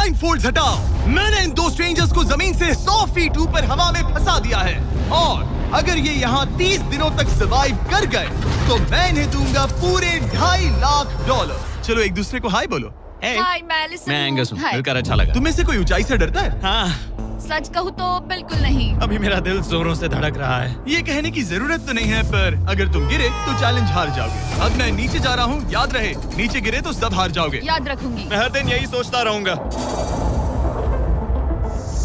Blind folds हटाओ। मैंने इन दो स्ट्रेंजर्स को जमीन से 100 फीट ऊपर हवा में फंसा दिया है और अगर ये यहाँ 30 दिनों तक सर्वाइव कर गए तो मैं इन्हें दूंगा पूरे $2.5 लाख। चलो एक दूसरे को हाय बोलो। हाय, मैं एलिसन मैं एंगस हूँ, हाय। मिलकर अच्छा लगा। तुम में से कोई ऊंचाई से डरता है? हाँ, सच कहूँ तो बिल्कुल नहीं। अभी मेरा दिल जोरों से धड़क रहा है। ये कहने की जरूरत तो नहीं है, पर अगर तुम गिरे तो चैलेंज हार जाओगे। अब मैं नीचे जा रहा हूँ, याद रहे नीचे गिरे तो सब हार जाओगे। याद रखूंगी। मैं हर दिन यही सोचता रहूंगा।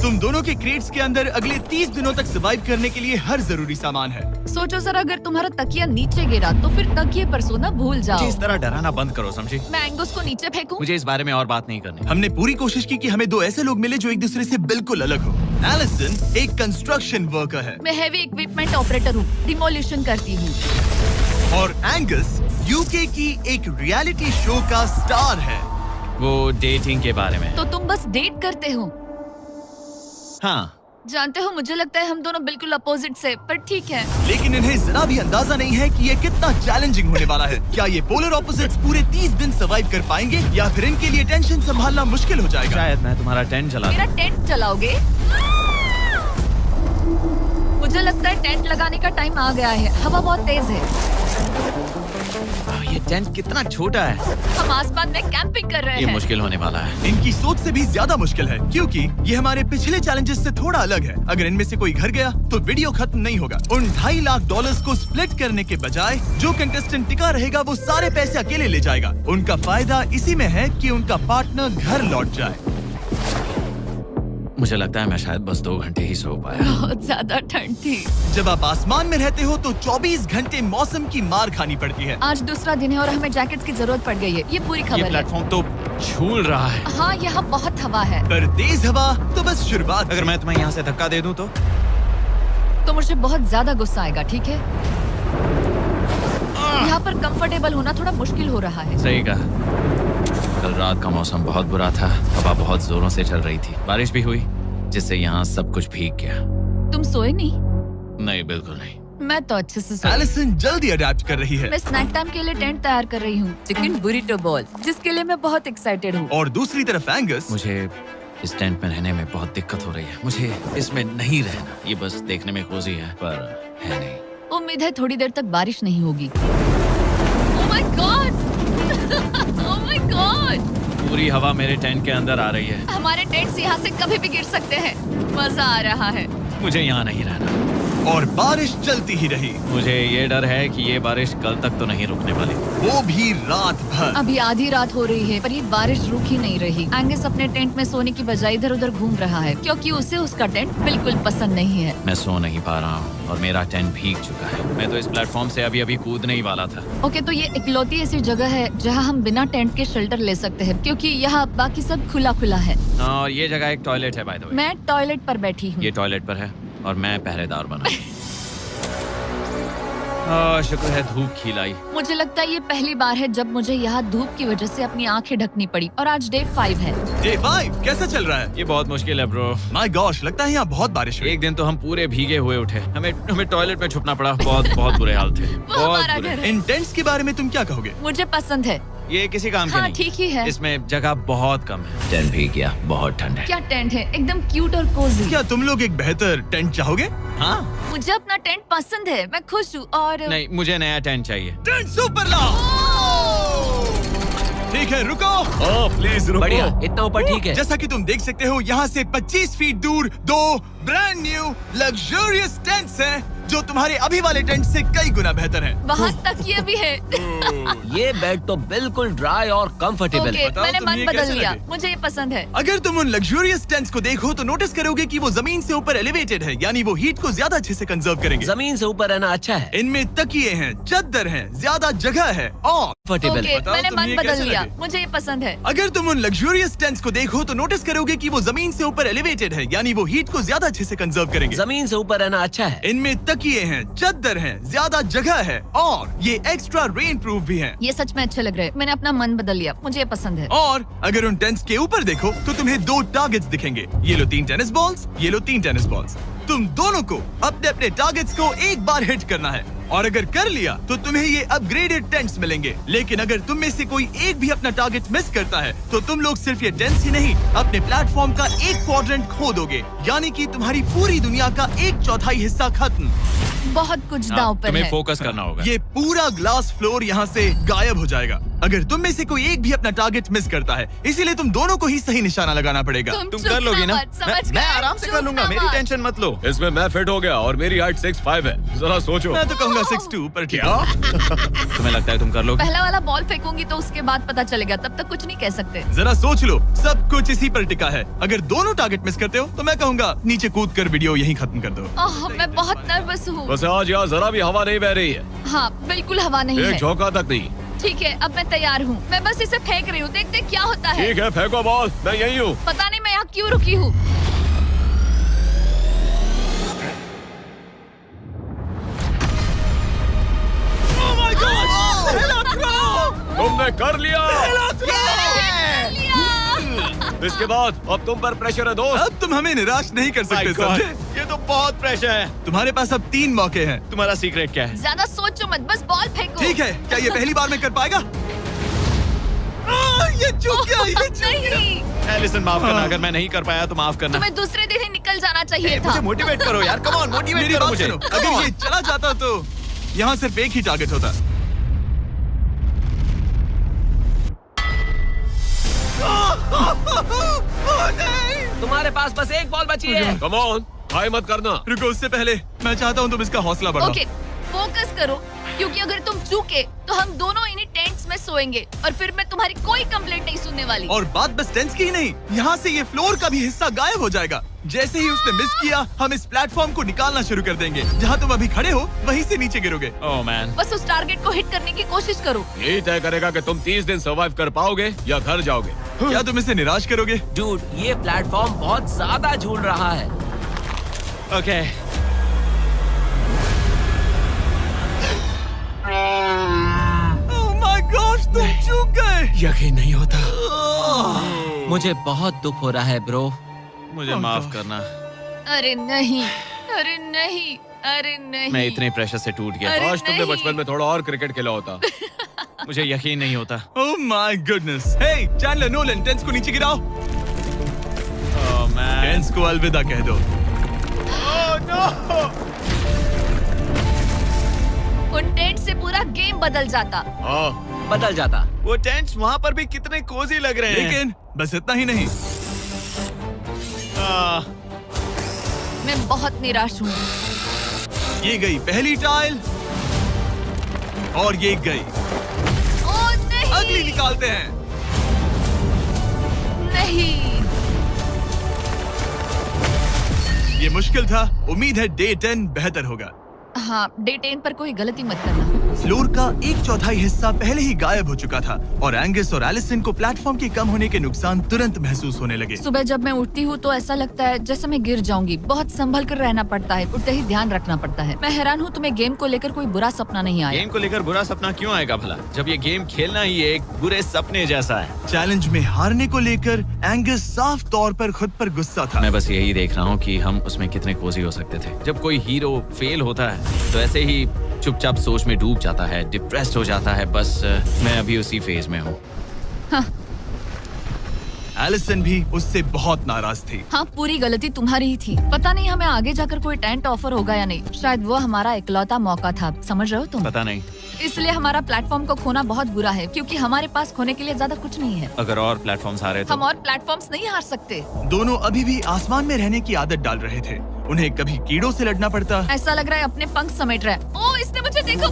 तुम दोनों के क्रेट्स के अंदर अगले 30 दिनों तक सर्वाइव करने के लिए हर जरूरी सामान है। सोचो सर, अगर तुम्हारा तकिया नीचे गिरा तो फिर तकिए पर सोना भूल जाओ। मुझे इस तरह डराना बंद करो, समझी? मैं एंगस को नीचे फेंकूं? मुझे इस बारे में और बात नहीं करनी। हमने पूरी कोशिश की कि हमें दो ऐसे लोग मिले जो एक दूसरे से बिल्कुल अलग हो। एलिसन एक कंस्ट्रक्शन वर्कर है मैं हेवी इक्विपमेंट ऑपरेटर हूँ, डिमोलिशन करती हूँ। और एंगस यूके की एक रियलिटी शो का स्टार है। वो डेटिंग के बारे में। तो तुम बस डेट करते हो? हाँ, जानते हो, मुझे लगता है हम दोनों बिल्कुल अपोजिट से, पर ठीक है। लेकिन इन्हें जरा भी अंदाजा नहीं है कि ये कितना चैलेंजिंग होने वाला है। क्या ये पोलर ऑपोजिट्स पूरे 30 दिन सर्वाइव कर पाएंगे या फिर इनके लिए टेंशन संभालना मुश्किल हो जाएगा? शायद मैं तुम्हारा टेंट चला मेरा टेंट चलाओगे? मुझे लगता है टेंट लगाने का टाइम आ गया है। हवा बहुत तेज है। ये टेंट कितना छोटा है। हम आसमान में कैंपिंग कर रहे ये हैं। मुश्किल होने वाला है। इनकी सोच से भी ज्यादा मुश्किल है क्योंकि ये हमारे पिछले चैलेंजेस से थोड़ा अलग है। अगर इनमें से कोई घर गया तो वीडियो खत्म नहीं होगा। उन $2.5 लाख को स्प्लिट करने के बजाय जो कंटेस्टेंट टिका रहेगा वो सारे पैसे अकेले ले जाएगा। उनका फायदा इसी में है कि उनका पार्टनर घर लौट जाए। मुझे लगता है मैं शायद बस 2 घंटे ही सो पाया। बहुत ज्यादा ठंड थी। जब आप आसमान में रहते हो तो 24 घंटे मौसम की मार खानी पड़ती है। आज दूसरा दिन है और हमें जैकेट्स की जरूरत पड़ गई है। ये पूरी ये खबर है। प्लेटफॉर्म तो झूल रहा है। हाँ, यहाँ बहुत हवा है। पर तेज हवा तो बस शुरुआत। अगर मैं तुम्हें यहाँ से धक्का दे दूं तो मुझे बहुत ज्यादा गुस्सा आएगा, ठीक है? यहाँ पर कंफर्टेबल होना थोड़ा मुश्किल हो रहा है। सही कहा। कल रात का मौसम बहुत बुरा था। हवा बहुत जोरों से चल रही थी। बारिश भी हुई जिससे यहाँ सब कुछ भीग गया। तुम सोए नहीं? नहीं, बिल्कुल नहीं। मैं तो अच्छे से सोई। एलिसन जल्दी अडेप्ट कर रही है मैं स्नैक टाइम के लिए टेंट तैयार कर रही हूँ, चिकन बुरिटो बॉल, जिसके लिए मैं बहुत एक्साइटेड हूँ। और दूसरी तरफ एंगस मुझे इस टेंट में रहने में बहुत दिक्कत हो रही है। मुझे इसमें नहीं रहना। ये बस देखने में कोजी है पर है नहीं। उम्मीद है थोड़ी देर तक बारिश नहीं होगी। Oh my God! Oh my God! पूरी हवा मेरे टेंट के अंदर आ रही है। हमारे टेंट्स यहाँ से कभी भी गिर सकते हैं। मजा आ रहा है। मुझे यहाँ नहीं रहना। और बारिश चलती ही रही। मुझे ये डर है कि ये बारिश कल तक तो नहीं रुकने वाली। वो भी रात भर। अभी आधी रात हो रही है पर ये बारिश रुक ही नहीं रही। एंगस अपने टेंट में सोने की बजाय इधर उधर घूम रहा है क्योंकि उसे उसका टेंट बिल्कुल पसंद नहीं है। मैं सो नहीं पा रहा हूँ और मेरा टेंट भीग चुका है। मैं तो इस प्लेटफॉर्म से अभी कूदने ही वाला था। ओके, तो ये इकलौती ऐसी जगह है जहाँ हम बिना टेंट के शेल्टर ले सकते हैं क्योंकि यहाँ बाकी सब खुला खुला है। और ये जगह एक टॉयलेट है बाय द वे। मैं टॉयलेट पर बैठी हूँ। ये टॉयलेट पर है और मैं पहरेदार बना। शुक्र है धूप खिलाई। मुझे लगता है ये पहली बार है जब मुझे यहाँ धूप की वजह से अपनी आंखें ढकनी पड़ी और आज डे 5 है। डे 5 कैसा चल रहा है? ये बहुत मुश्किल है ब्रो। माय गॉश, लगता है यहाँ बहुत बारिश हुई। एक दिन तो हम पूरे भीगे हुए उठे। हमें टॉयलेट में छुपना पड़ा। बहुत बुरे हाल थे। वो हमारा घर है। इन टेंट्स के बारे में तुम क्या कहोगे? मुझे पसंद है। ये किसी काम के हाँ, नहीं। ठीक ही है। इसमें जगह बहुत कम है। टेंट भीग गया, बहुत ठंड है। क्या टेंट है, एकदम क्यूट और कोजी। क्या तुम लोग एक बेहतर टेंट चाहोगे? हाँ, मुझे अपना टेंट पसंद है, मैं खुश हूँ। और नहीं, मुझे नया टेंट चाहिए। टेंट सुपर लाओ। ठीक है, रुको। प्लीज रुको। बढ़िया, इतना ऊपर ठीक है। जैसा कि तुम देख सकते हो यहाँ से 25 फीट दूर 2 ब्रांड न्यू लग्जरियस टेंट्स हैं जो तुम्हारे अभी वाले टेंट से कई गुना बेहतर हैं। वहाँ तकिए भी है। ये बेड तो बिल्कुल ड्राई और कंफर्टेबल ओके, है। बताओ मैंने तुम्हें मन ये बदल कैसे लिया। लगे? मुझे ये पसंद है। अगर तुम उन लग्जरियस टेंट्स को देखो तो नोटिस करोगे कि वो जमीन से ऊपर एलिवेटेड है, यानी वो हीट को ज्यादा अच्छे से कंजर्व करेंगे। जमीन से ऊपर रहना अच्छा है, इनमें तकिए हैं, चद्दर हैं, ज्यादा जगह है और कंफर्टेबल ओके, है। बताओ मैंने तुम्हें मन ये बदल कैसे लिया। लगे? मुझे ये पसंद है। अगर तुम उन लग्जरियस टेंट्स को देखो तो नोटिस करोगे कि वो जमीन से ऊपर एलिवेटेड है, यानी वो हीट को ज्यादा अच्छे से कंजर्व करेंगे। जमीन से ऊपर रहना अच्छा है, इनमें तकिए हैं, चद्दर हैं, ज्यादा जगह है और ये एक्स्ट्रा रेन प्रूफ भी हैं। ये सच में अच्छे लग रहे हैं। मैंने अपना मन बदल लिया। मुझे ये पसंद है। और अगर उन टेंट्स के ऊपर देखो तो तुम्हें 2 टारगेट्स दिखेंगे। ये लो 3 टेनिस बॉल्स, ये लो 3 टेनिस बॉल्स। तुम दोनों को अपने अपने टारगेट्स को एक बार हिट करना है। और अगर कर लिया तो तुम्हें ये अपग्रेडेड टेंट्स मिलेंगे। लेकिन अगर तुम में से कोई एक भी अपना टारगेट मिस करता है तो तुम लोग सिर्फ ये टेंट्स ही नहीं, अपने प्लेटफॉर्म का एक क्वाड्रेंट खो दोगे, यानी कि तुम्हारी पूरी दुनिया का 1/4 हिस्सा खत्म। बहुत कुछ दांव पर तुम्हें है। फोकस करना होगा। ये पूरा ग्लास फ्लोर यहाँ से गायब हो जाएगा अगर तुम में से कोई एक भी अपना टारगेट मिस करता है, इसीलिए तुम दोनों को ही सही निशाना लगाना पड़ेगा। तुम कर लोगी ना? मैं आराम से कर लूंगा, मेरी टेंशन मत लो। इसमें मैं फिट हो गया और मेरी हाइट 6'5" है। जरा सोचो। मैं तो कहूँगा 6'2", पर क्या? तुम्हें लगता है तुम कर लोगे? पहला वाला बॉल फेंकूंगी तो उसके बाद पता चलेगा, तब तक कुछ नहीं कह सकते। जरा सोच लो, सब कुछ इसी पर टिका है। अगर दोनों टारगेट मिस करते हो तो मैं कहूँगा नीचे कूद कर वीडियो यहीं खत्म कर दो। ओह, मैं बहुत नर्वस हूँ। बस आज यहाँ जरा भी हवा नहीं बह रही है, हाँ, बिल्कुल हवा नहीं एक है। झोंका तक नहीं। ठीक है, अब मैं तैयार हूँ। मैं बस इसे फेंक रही हूँ, देखते क्या होता है। ठीक है, फेंको बॉल, मैं यही हूँ। पता नहीं मैं यहाँ क्यों रुकी हूँ। तुमने कर लिया। इसके बाद अब तुम पर प्रेशर है दोस्त। अब तुम हमें निराश नहीं कर सकते, समझे? ये तो बहुत प्रेशर है। तुम्हारे पास अब 3 मौके हैं। तुम्हारा सीक्रेट क्या है? ज्यादा सोचो मत, बस बॉल फेंको। ठीक है, क्या ये पहली बार में कर पाएगा? ये चूक गया, ये चूक गया। नहीं, एलिसन माफ करना, अगर मैं नहीं कर पाया तो माफ करना। तुम्हें दूसरे दिन ही निकल जाना चाहिए था। मुझे मोटिवेट करो यार, कम ऑन, मोटिवेट मेरी करो बात मुझे। सुनो, अगर ये चला जाता तो यहाँ सिर्फ एक ही टारगेट होता। तुम्हारे पास बस एक बॉल बची है। कम ऑन, हाय मत करना। रुको, उससे पहले मैं चाहता हूँ तुम इसका हौसला बढ़ाओ। ओके, फोकस करो, क्योंकि अगर तुम चूके तो हम दोनों इन्हीं टेंट्स में सोएंगे और फिर मैं तुम्हारी कोई कंप्लेंट नहीं सुनने वाली। और बात बस टेंस की ही नहीं, यहाँ से ये फ्लोर का भी हिस्सा गायब हो जाएगा। जैसे ही उसने मिस किया, हम इस प्लेटफॉर्म को निकालना शुरू कर देंगे। जहाँ तुम अभी खड़े हो वहीं से नीचे गिरोगे। ओह मैन, बस उस टारगेट को हिट करने की कोशिश करो। यही तय करेगा कि तुम 30 दिन सर्वाइव कर पाओगे या घर जाओगे। क्या तुम इसे निराश करोगे? डूड, ये प्लेटफॉर्म बहुत ज्यादा झूल रहा है। ओके। ओह माय गॉड, तुम चूक गए। यकीन नहीं होता। मुझे बहुत दुख हो रहा है ब्रो। मुझे माफ करना, अरे नहीं, अरे नहीं, अरे नहीं। मैं इतने प्रेशर से टूट गया। अरे आज तुमने नहीं। बचपन में थोड़ा और क्रिकेट खेला होता। मुझे यकीन नहीं होता। Oh my goodness. Hey Chandler, Nolan, टेंस को नीचे गिराओ। ओह मैन, टेंस को अलविदा कह दो। उन टेंट से पूरा गेम बदल जाता। हाँ, बदल जाता। वो टेंट्स वहाँ पर भी कितने कोजी लग रहे हैं। लेकिन बस इतना ही नहीं, मैं बहुत निराश हूँ। ये गई पहली टाइल और ये गई ओह नहीं, अगली। निकालते हैं। नहीं। ये मुश्किल था, उम्मीद है डे 10 बेहतर होगा। हाँ, डे 10 पर कोई गलती मत करना। फ्लोर का 1/4 हिस्सा पहले ही गायब हो चुका था और एंगस और एलिसन को प्लेटफॉर्म के कम होने के नुकसान तुरंत महसूस होने लगे। सुबह जब मैं उठती हूँ तो ऐसा लगता है जैसे मैं गिर जाऊंगी। बहुत संभल कर रहना पड़ता है, उठते ही ध्यान रखना पड़ता है। मैं हैरान हूँ तुम्हें गेम को लेकर कोई बुरा सपना नहीं आया। गेम को लेकर बुरा सपना क्यों आएगा भला, जब ये गेम खेलना ही एक बुरे सपने जैसा है। चैलेंज में हारने को लेकर एंगस साफ तौर पर खुद पर गुस्सा था। मैं बस यही देख रहा हूँ कि हम उसमें कितने कोजी हो सकते थे। जब कोई हीरो फेल होता है तो ऐसे ही चुपचाप सोच में डूब जाता है, डिप्रेस्ड हो जाता है। बस मैं अभी उसी फेज में हूँ। एलिसन भी उससे बहुत नाराज थी। हाँ, पूरी गलती तुम्हारी ही थी। पता नहीं हमें आगे जाकर कोई टेंट ऑफर होगा या नहीं। शायद वो हमारा इकलौता मौका था, समझ रहे हो तुम? पता नहीं, इसलिए हमारा प्लेटफॉर्म को खोना बहुत बुरा है, क्योंकि हमारे पास खोने के लिए ज्यादा कुछ नहीं है। अगर और प्लेटफॉर्म्स आ रहे हम तो। और प्लेटफॉर्म्स नहीं हार सकते। दोनों अभी भी आसमान में रहने की आदत डाल रहे थे। उन्हें कभी कीड़ों से लड़ना पड़ता, ऐसा लग रहा है अपने पंख समेट रहा है। ओह, इसने मुझे देखो।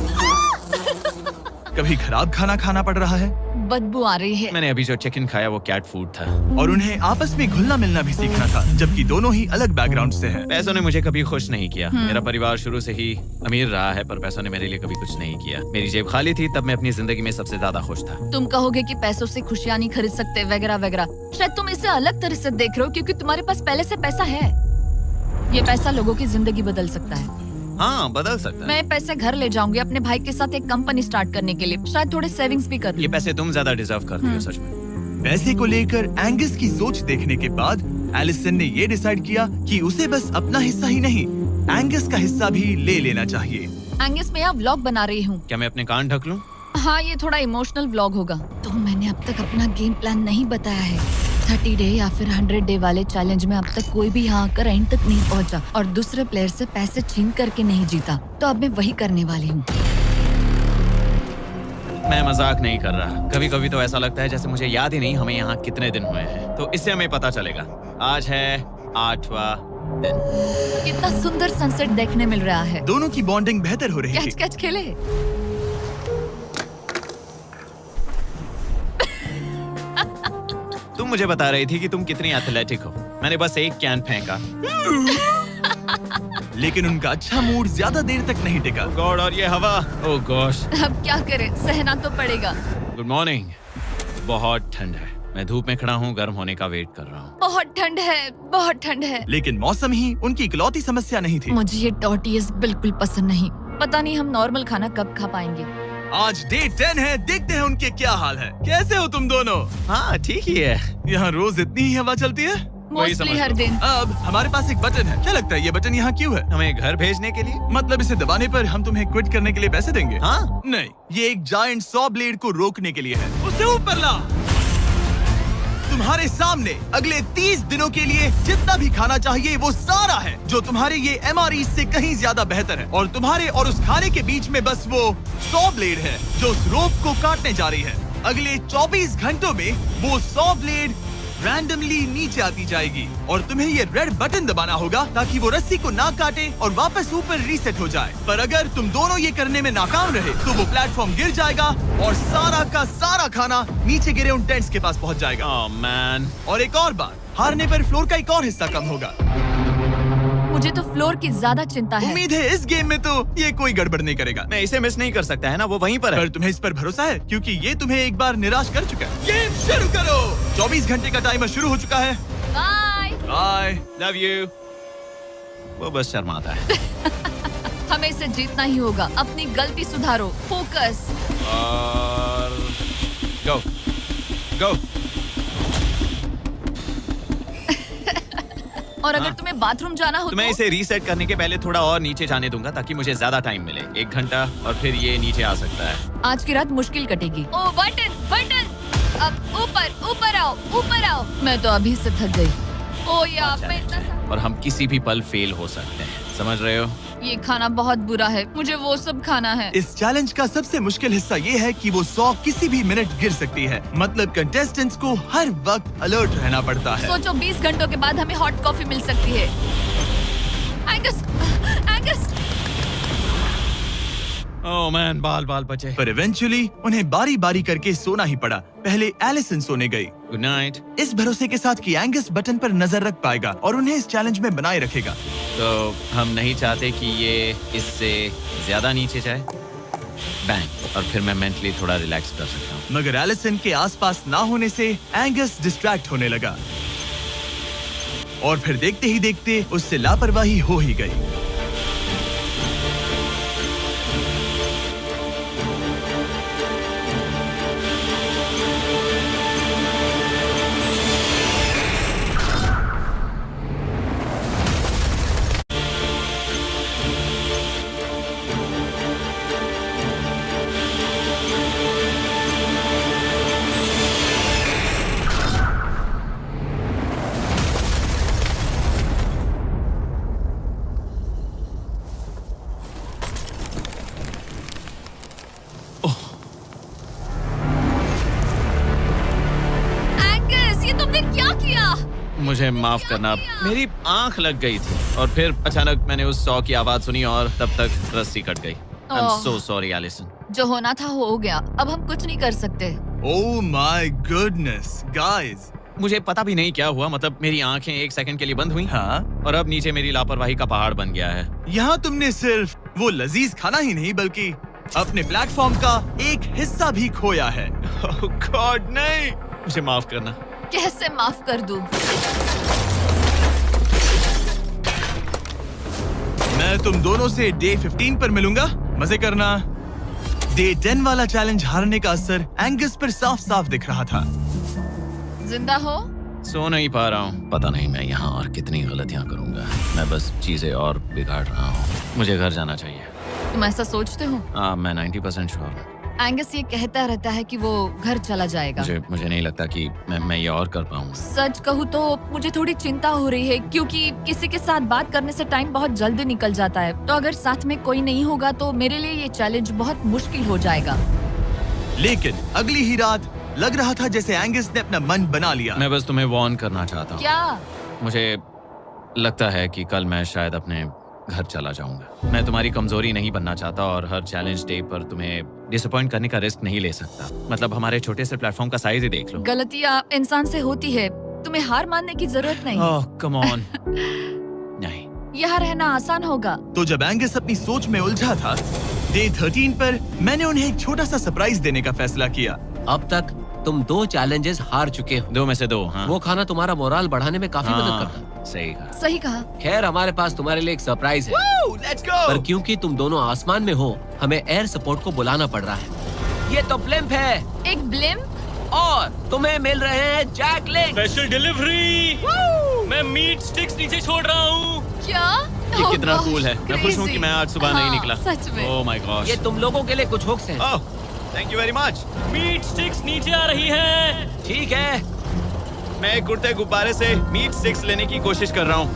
कभी खराब खाना खाना पड़ रहा है बदबू आ रही है। मैंने अभी जो चिकन खाया वो कैट फूड था। और उन्हें आपस में घुलना मिलना भी सीखना था, जबकि दोनों ही अलग बैकग्राउंड से हैं। पैसों ने मुझे कभी खुश नहीं किया। मेरा परिवार शुरू से ही अमीर रहा है, पर पैसों ने मेरे लिए कभी कुछ नहीं किया। मेरी जेब खाली थी तब मैं अपनी जिंदगी में सबसे ज्यादा खुश था। तुम कहोगे कि पैसों से खुशियां नहीं खरीद सकते वगैरह वगैरह। शायद तुम इसे अलग तरह से देख रहे हो, क्योंकि तुम्हारे पास पहले से पैसा है। ये पैसा लोगों की जिंदगी बदल सकता है। हाँ, बदल सकता है। मैं पैसे घर ले जाऊंगी अपने भाई के साथ एक कंपनी स्टार्ट करने के लिए। शायद थोड़े सेविंग्स भी कर ये लूं। पैसे तुम ज्यादा डिजर्व करती हो सच में। पैसे को लेकर एंगस की सोच देखने के बाद एलिसन ने ये डिसाइड किया कि उसे बस अपना हिस्सा ही नहीं, एंगस का हिस्सा भी ले लेना चाहिए। एंगस मैं यहाँ व्लॉग बना रही हूँ। क्या मैं अपने कान ढक लूं? हाँ, ये थोड़ा इमोशनल व्लॉग होगा। तो मैंने अब तक अपना गेम प्लान नहीं बताया है। 30 डे या फिर 100 डे वाले चैलेंज में अब तक कोई भी यहाँ आकर एंड तक नहीं पहुँचा और दूसरे प्लेयर से पैसे छीन करके नहीं जीता। तो अब मैं वही करने वाली हूँ। मैं मजाक नहीं कर रहा। कभी कभी तो ऐसा लगता है जैसे मुझे याद ही नहीं हमें यहाँ कितने दिन हुए हैं। तो इससे हमें पता चलेगा। आज है 8वां दिन। कितना सुंदर सनसेट देखने मिल रहा है। दोनों की बॉन्डिंग बेहतर हो रही कैच थी। कैच खेले। तुम मुझे बता रही थी कि तुम कितनी एथलेटिक हो। मैंने बस एक कैन फेंका। लेकिन उनका अच्छा मूड ज्यादा देर तक नहीं टिका। गॉड, और ये हवा। ओह गॉश। अब क्या करें, सहना तो पड़ेगा। Good morning. बहुत ठंड है। मैं धूप में खड़ा हूँ, गर्म होने का वेट कर रहा हूँ। बहुत ठंड है, बहुत ठंड है। लेकिन मौसम ही उनकी इकलौती समस्या नहीं थी। मुझे ये टॉर्टियस बिल्कुल पसंद नहीं। पता नहीं हम नॉर्मल खाना कब खा पाएंगे। आज डे 10 है, देखते हैं उनके क्या हाल है। कैसे हो तुम दोनों? हाँ ठीक ही है। यहाँ रोज इतनी ही हवा चलती है? वही समझ मोस्टली हर लो। दिन। अब हमारे पास एक बटन है। क्या लगता है ये बटन यहाँ क्यों है? हमें घर भेजने के लिए? मतलब इसे दबाने पर हम तुम्हें क्विट करने के लिए पैसे देंगे? हाँ। नहीं, ये एक जायंट सॉ ब्लेड को रोकने के लिए है। उसे ऊपर ला। तुम्हारे सामने अगले 30 दिनों के लिए जितना भी खाना चाहिए वो सारा है, जो तुम्हारे ये MREs से कहीं ज्यादा बेहतर है। और तुम्हारे और उस खाने के बीच में बस वो सॉ ब्लेड है जो उस रोप को काटने जा रही है। अगले 24 घंटों में वो सॉ ब्लेड रैंडमली नीचे आती जाएगी और तुम्हें ये रेड बटन दबाना होगा ताकि वो रस्सी को ना काटे और वापस ऊपर रीसेट हो जाए। पर अगर तुम दोनों ये करने में नाकाम रहे तो वो प्लेटफॉर्म गिर जाएगा और सारा का सारा खाना नीचे गिरे उन टेंट्स के पास पहुंच जाएगा। Oh man. और एक और बात, हारने पर फ्लोर का एक और हिस्सा कम होगा। मुझे तो फ्लोर की ज्यादा चिंता है। उम्मीद है इस गेम में तो ये कोई गड़बड़ नहीं करेगा। मैं इसे मिस नहीं कर सकता है ना, वो वहीं पर है। पर तुम्हें इस पर भरोसा है क्योंकि ये तुम्हें एक बार निराश कर चुका है। गेम शुरू करो। 24 घंटे का टाइमर शुरू हो चुका है। बाय। बाय। Love you. वो बस शर्माता है। हमें इसे जीतना ही होगा। अपनी गलती सुधारो। फोकस। और गो गो। और अगर तुम्हें बाथरूम जाना हो तो मैं इसे रीसेट करने के पहले थोड़ा और नीचे जाने दूंगा ताकि मुझे ज्यादा टाइम मिले। 1 घंटा और फिर ये नीचे आ सकता है। आज की रात मुश्किल कटेगी। ओ बटन बटन। अब ऊपर ऊपर आओ, ऊपर आओ। मैं तो अभी से थक गई। ओ यार, मैं इतना और हम किसी भी पल फेल हो सकते हैं, समझ रहे हो? ये खाना बहुत बुरा है। मुझे वो सब खाना है। इस चैलेंज का सबसे मुश्किल हिस्सा ये है कि वो 100 किसी भी मिनट गिर सकती है। मतलब कंटेस्टेंट्स को हर वक्त अलर्ट रहना पड़ता है। सोचो 20 घंटों के बाद हमें हॉट कॉफी मिल सकती है। Angus, Angus. ओह मैन, बाल बाल बचे। पर इवेंचुअली उन्हें बारी बारी करके सोना ही पड़ा। पहले एलिसन सोने गई, गुड नाइट। इस भरोसे के साथ कि एंगस बटन पर नजर रख पाएगा और उन्हें इस चैलेंज में बनाए रखेगा। तो हम नहीं चाहते कि ये इससे ज्यादा नीचे जाए। बैंग। और फिर मैं मेंटली थोड़ा रिलैक्स कर सकता हूँ। मगर एलिसन के आसपास ना होने से एंगस डिस्ट्रैक्ट होने लगा और फिर देखते ही देखते उससे लापरवाही हो ही गई। मुझे माफ करना, मेरी आंख लग गई थी और फिर अचानक मैंने उस 100 की आवाज सुनी और तब तक रस्सी कट गई। I'm so sorry, Alison. जो होना था हो गया। अब हम कुछ नहीं कर सकते। Oh my goodness, guys. मुझे पता भी नहीं क्या हुआ, मतलब मेरी आंखें 1 सेकंड के लिए बंद हुई। हाँ? और अब नीचे मेरी लापरवाही का पहाड़ बन गया है। यहाँ तुमने सिर्फ वो लजीज खाना ही नहीं बल्कि अपने प्लेटफॉर्म का एक हिस्सा भी खोया है। Oh God, नहीं! मुझे माफ करना। कैसे माफ कर दूं? मैं तुम दोनों से डे 15 पर मिलूंगा। मजे करना। डे 10 वाला चैलेंज हारने का असर एंगस पर साफ साफ दिख रहा था। जिंदा हो? सो नहीं पा रहा हूँ। पता नहीं मैं यहाँ और कितनी गलतियाँ करूँगा। मैं बस चीजें और बिगाड़ रहा हूँ। मुझे घर जाना चाहिए। तुम ऐसा सोचते हो? मैं 90% श्योर हूँ। एंगस ये कहता रहता है कि वो घर चला जाएगा। मुझे नहीं लगता कि मैं ये और कर पाऊंगा। सच कहूँ तो मुझे थोड़ी चिंता हो रही है, क्योंकि किसी के साथ बात करने से टाइम बहुत जल्दी निकल जाता है। तो अगर साथ में कोई नहीं होगा तो मेरे लिए ये चैलेंज बहुत मुश्किल हो जाएगा। लेकिन अगली ही रात लग रहा था जैसे एंगस ने अपना मन बना लिया। मैं बस तुम्हें वार्न करना चाहता हूँ। क्या? मुझे लगता है कि कल मैं शायद अपने घर चला जाऊंगा। मैं तुम्हारी कमजोरी नहीं बनना चाहता और हर चैलेंज डे पर तुम्हें डिसअपॉइंट करने का रिस्क नहीं ले सकता। मतलब हमारे छोटे से प्लेटफॉर्म का साइज ही देख लो। गलतियाँ इंसान से होती है, तुम्हें हार मानने की जरूरत नहीं। ओह कम ऑन। नहीं, यहाँ रहना आसान होगा। तो जब एंगस अपनी सोच में उलझा था, डे 13 पर मैंने उन्हें एक छोटा सा सरप्राइज देने का फैसला किया। अब तक तुम 2 चैलेंजेस हार चुके हो। 2 में से 2। हाँ। वो खाना तुम्हारा मोराल बढ़ाने में काफी मदद करता। सही कहा। सही कहा। खैर, हमारे पास तुम्हारे लिए एक सरप्राइज है। Let's go. पर क्योंकि तुम दोनों आसमान में हो, हमें एयर सपोर्ट को बुलाना पड़ रहा है। ये तो ब्लिम्प है एक ब्लिम? और तुम्हें मिल रहे हैं जैक लिंक। Special delivery. मैं मीट स्टिक्स नीचे छोड़ रहा हूँ। क्या? ये कितना कूल है। मैं खुश हूँ कि मैं आज सुबह नहीं निकला। सच में। Oh my gosh. ये तुम लोगों के लिए कुछ हुक्स हैं। Oh, thank you very much. Meat sticks नीचे आ रही है। ठीक है, मैं एक उड़ते गुब्बारे से मीट स्टिक्स लेने की कोशिश कर रहा हूँ।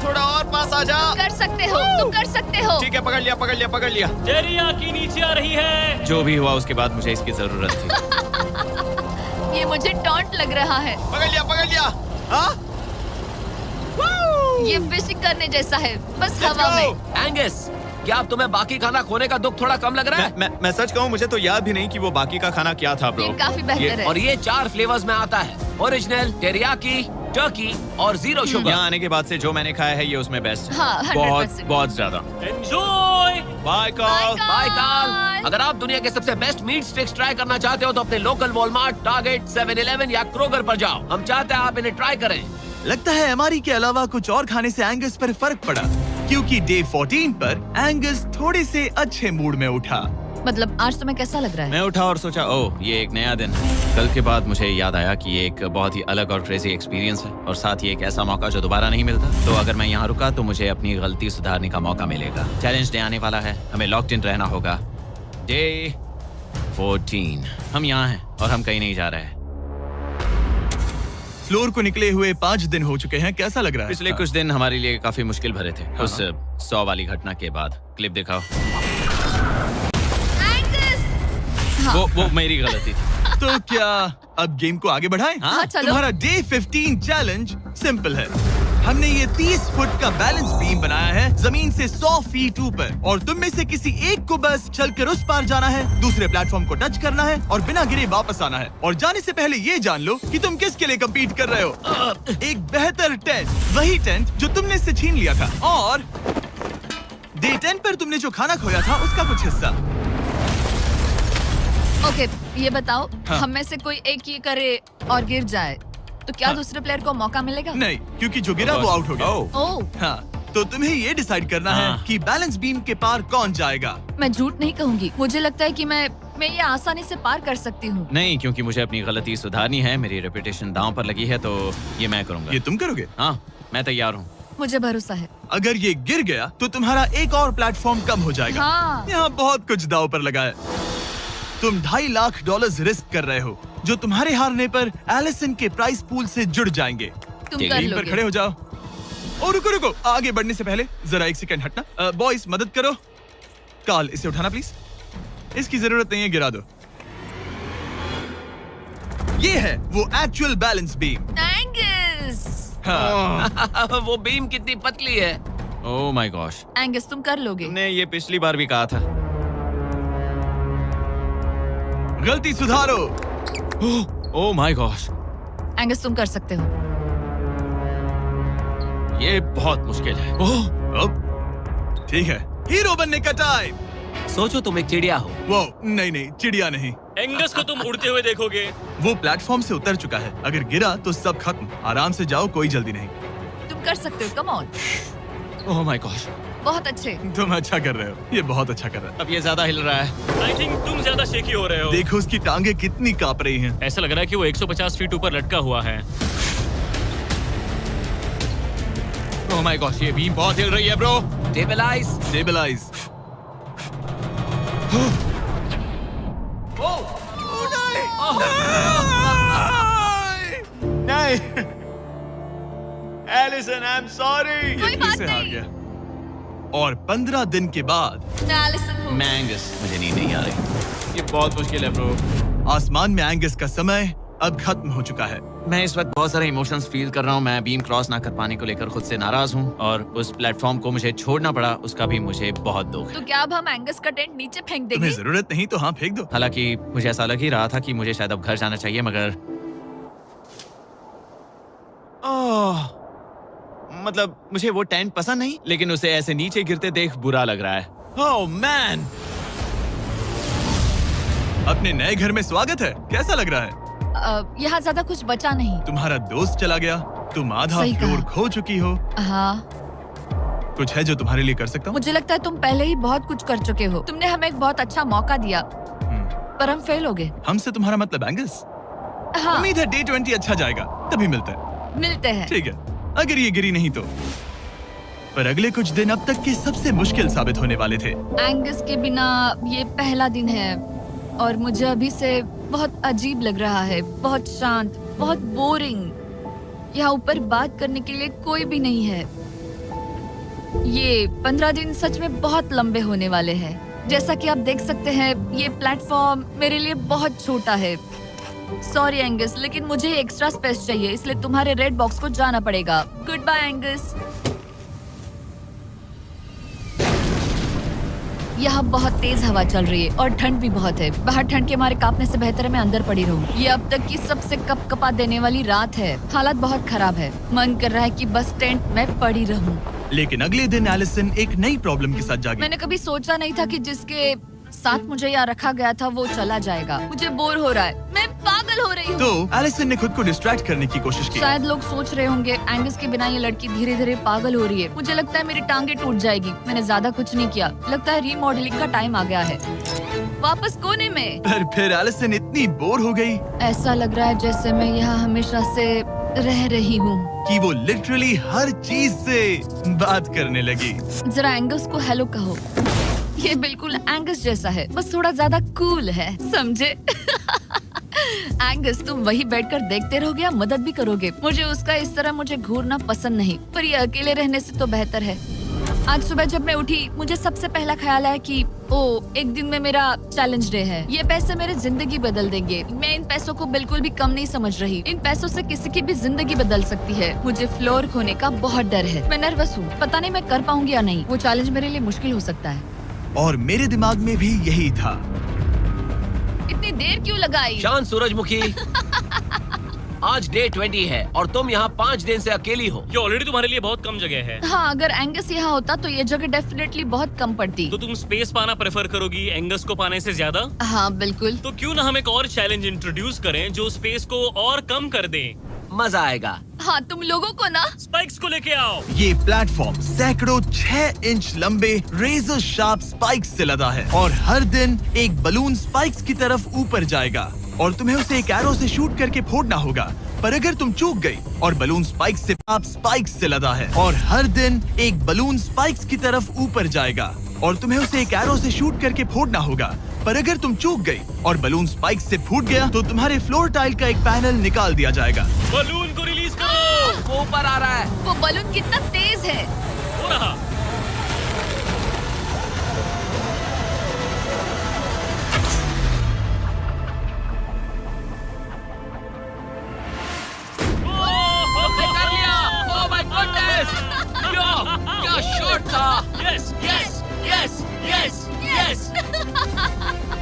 थोड़ा और पास आ जा। कर सकते हो, तुम कर सकते हो। ठीक है, पकड़ लिया, पकड़ लिया, पकड़ लिया। टेरियाकी नीचे आ रही है। जो भी हुआ उसके बाद मुझे इसकी जरूरत थी। ये मुझे टॉन्ट लग रहा है। पकड़ लिया, पकड़ लिया। हाँ? ये फिशिंग करने जैसा है, बस हवा में। एंगस, क्या अब तुम्हें बाकी खाना खोने का दुख थोड़ा कम लग रहा है? मैं सच कहूँ, मुझे तो याद भी नहीं कि वो बाकी का खाना क्या था ब्रो। ये काफी बेहतर है। और ये 4 फ्लेवर्स में आता है, ओरिजिनल, टेरियाकी, टर्की और 0 शुगर। यहाँ आने के बाद से जो मैंने खाया है ये उसमें बेस्ट है। हाँ, 100%। बहुत ज्यादा। Enjoy. Bye Carl. Bye Carl. अगर आप दुनिया के सबसे बेस्ट मीट स्टिक्स ट्राई करना चाहते हो तो अपने लोकल वॉलमार्ट, टारगेट, 7-Eleven या क्रोगर पर जाओ। हम चाहते हैं आप इन्हें ट्राई करें। लगता है एमआरई के अलावा कुछ और खाने से एंगस पर फर्क पड़ा, क्योंकि डे 14 पर एंगस थोड़े से अच्छे मूड में उठा। मतलब आज तुम्हें कैसा लग रहा है? मैं उठा और सोचा, ओह ये एक नया दिन है। कल के बाद मुझे याद आया कि ये एक बहुत ही अलग और क्रेजी एक्सपीरियंस है और साथ ही एक ऐसा मौका जो दोबारा नहीं मिलता। तो अगर मैं यहाँ रुका तो मुझे अपनी गलती सुधारने का मौका मिलेगा। चैलेंज डे आने वाला है, हमें लॉक्ड इन रहना होगा। डे 14 हम यहाँ हैं और हम कहीं नहीं जा रहे हैं। फ्लोर को निकले हुए 5 दिन हो चुके हैं। कैसा लग रहा है? पिछले कुछ दिन हमारे लिए काफी मुश्किल भरे थे। उस 100 वाली घटना के बाद। क्लिप दिखाओ। वो मेरी गलती थी। तो क्या अब गेम को आगे बढ़ाएं? हाँ, चलो। तुम्हारा डे 15 चैलेंज सिंपल है। हमने ये 30 फुट का बैलेंस बीम बनाया है जमीन से 100 फीट ऊपर, और तुम में से किसी एक को बस चलकर उस पार जाना है, दूसरे प्लेटफॉर्म को टच करना है और बिना गिरे वापस आना है। और जाने से पहले ये जान लो कि तुम किसके लिए कम्पीट कर रहे हो। एक बेहतर टेंट, वही टेंट जो तुमने इससे छीन लिया था, और डे 10 पर तुमने जो खाना खोया था उसका कुछ हिस्सा। ओके, ये बताओ, हाँ। हम में से कोई एक ये करे और गिर जाए तो क्या हाँ। दूसरे प्लेयर को मौका मिलेगा? नहीं, क्योंकि जो गिरा वो आउट हो गया। ओह, हाँ, तो तुम्हें ये डिसाइड करना है हाँ। कि बैलेंस बीम के पार कौन जाएगा। मैं झूठ नहीं कहूंगी, मुझे लगता है कि मैं ये आसानी से पार कर सकती हूँ। नहीं, क्योंकि मुझे अपनी गलती सुधारनी है। मेरी रेपुटेशन दांव पर लगी है, तो ये मैं करूंगा। ये तुम करोगे? हाँ, मैं तैयार हूँ। मुझे भरोसा है। अगर ये गिर गया तो तुम्हारा एक और प्लेटफॉर्म कम हो जाएगा। हाँ। यहाँ बहुत कुछ दाव पर लगा है। तुम $2.5 लाख रिस्क कर रहे हो, जो तुम्हारे हारने पर एलिसन के प्राइस पूल से जुड़ जाएंगे। तुम ठीक कर है, टीम पर लोगे। खड़े हो जाओ। और रुको रुको, आगे बढ़ने से पहले जरा 1 सेकंड हटना। बॉयज मदद करो। कार्ल, इसे उठाना प्लीज। इसकी जरूरत नहीं है, गिरा दो। ये है वो एक्चुअल बैलेंस बीम। एंगस, हाँ। वो बीम कितनी पतली है। ओह माय गॉश। एंगस तुम कर लोगे। तुमने ये पिछली बार भी कहा था। गलती सुधारो। ओह माय गॉश, एंगस तुम कर सकते हो। ये बहुत मुश्किल है। अब ठीक है, हीरो बनने का टाइम। सोचो तुम एक चिड़िया हो। वो नहीं, चिड़िया नहीं। एंगस को तुम उड़ते हुए देखोगे। वो प्लेटफॉर्म से उतर चुका है। अगर गिरा तो सब खत्म। आराम से जाओ, कोई जल्दी नहीं। तुम कर सकते हो, come on. Oh my gosh, बहुत अच्छे। तुम अच्छा कर रहे हो, ये बहुत अच्छा कर रहा है। अब ये ज्यादा हिल रहा है। आई थिंक तुम ज्यादा शेकी हो रहे हो। देखो उसकी टांगे कितनी कांप रही हैं। ऐसा लग रहा है कि वो 150 फीट ऊपर लटका हुआ है। ओह माय गॉश, ये बीम बहुत हिल रही है ब्रो। स्टेबलाइज। स्टेबलाइज। नहीं एलिसन, आई एम सॉरी। कोई बात से हार नहीं। गया। और 15 दिन के बाद मैं एलिसन हूँ। मैं एंगस, मुझे नींद नहीं आ रही। ये बहुत मुश्किल है ब्रो। आसमान में एंगस का समय अब खत्म हो चुका है। मैं इस वक्त बहुत सारे इमोशंस फील कर रहा हूँ। मैं बीम क्रॉस ना कर पाने को लेकर खुद से नाराज हूँ और उस प्लेटफॉर्म को मुझे छोड़ना पड़ा, उसका भी मुझे बहुत दुख है। तो क्या अब हम एंगस का टेंट नीचे फेंक देंगे? तुम्हें जरूरत नहीं तो हाँ फेंक दो। हालांकि मुझे ऐसा लग ही रहा था कि मुझे शायद अब घर जाना चाहिए, मगर मतलब मुझे वो टेंट पसंद नहीं, लेकिन उसे ऐसे नीचे गिरते देख बुरा लग रहा है। Oh man! अपने नए घर में स्वागत है। कैसा लग रहा है? यहाँ ज्यादा कुछ बचा नहीं। तुम्हारा दोस्त चला गया, तुम आधा सही फ्लोर कहा। खो चुकी हो। हाँ, कुछ है जो तुम्हारे लिए कर सकता हूँ? मुझे लगता है तुम पहले ही बहुत कुछ कर चुके हो। तुमने हमें एक बहुत अच्छा मौका दिया, पर हम फेल हो गए। हमसे तुम्हारा मतलब एंगस? हाँ, उम्मीद है डे 20 अच्छा जाएगा, तभी मिलते हैं। मिलते हैं। ठीक है, अगर ये गिरी नहीं तो। पर अगले कुछ दिन अब तक के सबसे मुश्किल साबित होने वाले थे। एंगस के बिना ये पहला दिन है और मुझे अभी से बहुत अजीब लग रहा है, बहुत शांत, बहुत बोरिंग। यहाँ ऊपर बात करने के लिए कोई भी नहीं है। ये 15 दिन सच में बहुत लंबे होने वाले हैं। जैसा कि आप देख सकते हैं, ये प्लेटफॉर्म मेरे लिए बहुत छोटा है। सॉरी एंगस, लेकिन मुझे एक्स्ट्रा स्पेस चाहिए, इसलिए तुम्हारे रेड बॉक्स को जाना पड़ेगा। Goodbye Angus. यहाँ बहुत तेज हवा चल रही है और ठंड भी बहुत है। बाहर ठंड के मारे कांपने से बेहतर है मैं अंदर पड़ी रहूं। ये अब तक की सबसे कपकपा देने वाली रात है। हालात बहुत खराब है। मन कर रहा है कि बस टेंट में पड़ी रहूं। लेकिन अगले दिन एलिसन एक नई प्रॉब्लम के साथ जागी। मैंने कभी सोचा नहीं था कि जिसके साथ मुझे यहाँ रखा गया था वो चला जाएगा। मुझे बोर हो रहा है, मैं पागल हो रही हूँ। तो एलिसन ने खुद को डिस्ट्रैक्ट करने की कोशिश की। शायद लोग सोच रहे होंगे एंगस के बिना ये लड़की धीरे धीरे पागल हो रही है। मुझे लगता है मेरी टांगे टूट जाएगी। मैंने ज्यादा कुछ नहीं किया। लगता है रीमॉडलिंग का टाइम आ गया है। वापस कोने में। पर फिर एलिसन इतनी बोर हो गई ऐसा लग रहा है जैसे मैं यहाँ हमेशा से रह रही हूँ। कि वो लिटरली हर चीज से बात करने लगी। जरा एंगस को हेलो कहो। ये बिल्कुल एंगस जैसा है, बस थोड़ा ज्यादा कूल है, समझे? एंगस, तुम वही बैठकर देखते रहोगे या मदद भी करोगे? मुझे उसका इस तरह मुझे घूरना पसंद नहीं, पर ये अकेले रहने से तो बेहतर है। आज सुबह जब मैं उठी, मुझे सबसे पहला ख्याल आया कि एक दिन में मेरा चैलेंज डे है। ये पैसे मेरी जिंदगी बदल देंगे। मैं इन पैसों को बिल्कुल भी कम नहीं समझ रही। इन पैसों से किसी की भी जिंदगी बदल सकती है। मुझे फ्लोर खोने का बहुत डर है। मैं नर्वस हूँ, पता नहीं मैं कर पाऊंगी या नहीं। वो चैलेंज मेरे लिए मुश्किल हो सकता है। और मेरे दिमाग में भी यही था। इतनी देर क्यों लगाई? शांत सूरजमुखी। आज डे 20 है और तुम यहाँ 5 दिन से अकेली हो। ये ऑलरेडी तुम्हारे लिए बहुत कम जगह है। हाँ, अगर एंगस यहाँ होता तो ये जगह डेफिनेटली बहुत कम पड़ती। तो तुम स्पेस पाना प्रेफर करोगी एंगस को पाने से ज्यादा? हाँ बिल्कुल। तो क्यों ना हम एक और चैलेंज इंट्रोड्यूस करें जो स्पेस को और कम कर दे। मजा आएगा। हाँ, तुम लोगों को ना स्पाइक्स को लेके आओ। ये प्लेटफॉर्म सैकड़ों 6 इंच लंबे रेजर शार्प स्पाइक्स से लदा है और हर दिन एक बलून स्पाइक्स की तरफ ऊपर जाएगा और तुम्हें उसे एक एरो से शूट करके फोड़ना होगा। पर अगर तुम चूक गई और बलून स्पाइक्स से स्पाइक्स से लदा है और हर दिन एक बलून स्पाइक्स की तरफ ऊपर जाएगा और तुम्हें उसे एक एरो से शूट करके फोड़ना होगा। पर अगर तुम चूक गई और बलून स्पाइक्स से फूट गया तो तुम्हारे फ्लोर टाइल का एक पैनल निकाल दिया जाएगा। बलून को रिलीज करो। वो ऊपर आ रहा है। वो बलून कितना तेज है। हो रहा। कर लिया। Oh my goodness. क्या शॉट था। Yes yes yes yes yes.